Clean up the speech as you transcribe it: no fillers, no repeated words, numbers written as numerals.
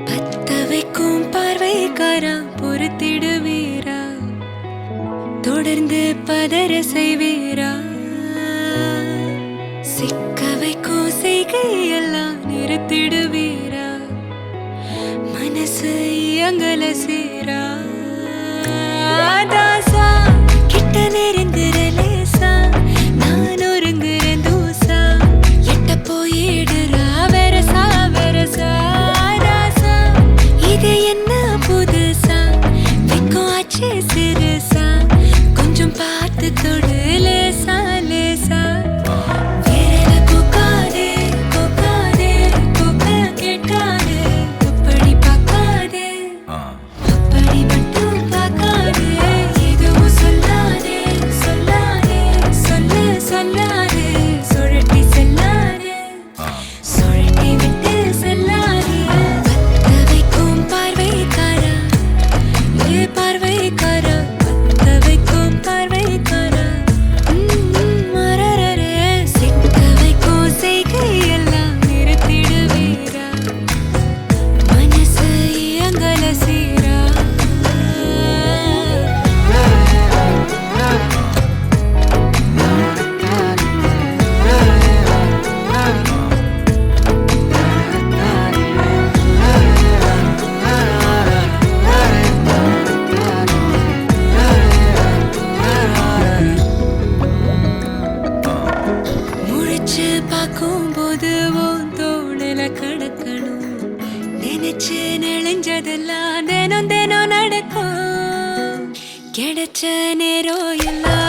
பத்தவைக்கும் பார்வைக்காரா பொறுத்திடுவீரா தொடர்ந்து பதற செய்வீரா சிக்க வைக்கும் செய்கையெல்லாம் நிறுத்திடுவீரா மனசு இயங்கல சீரா தாசா கிட்ட நெருங்குற லேசா நான் ஒருங்குறேன் தூசா எட்ட போயிடுறா வெரசா வெரசா தாசா இது என்ன புதுசா வெக்கம் ஆச்சு சிறுசா கொஞ்சம் பார்த்து தொடு லேசா லேசா விரல கோக்காதே கோக்காதே கோக்க கேட்காதே அப்படி பார்க்காதே அப்படி மட்டும் பார்க்காதே எதுவும் சொல்லாதே சொல்லாதே சொல்லு சொல்லாதே சுழட்டி செல்லாதே சுழட்டி விட்டு செல்லாதே பத்த வைக்கும் பார்வைக்காரா ஏ பார்வைக்காரா பத்த வைக்கும் பார்வைக்காரா மரரரே சிக்க வைக்கும் செய்கையெல்லாம் நிறுத்திடுவீரா மனசு இயங்கல சீரா முழிச்சு பார்க்கும்போது உன் தோணல கடக்கணும் நினைச்சு நெளிஞ்சதெல்லாம் தினம் தினம் நடக்கும் கிடைச்ச நேரம் எல்லாம்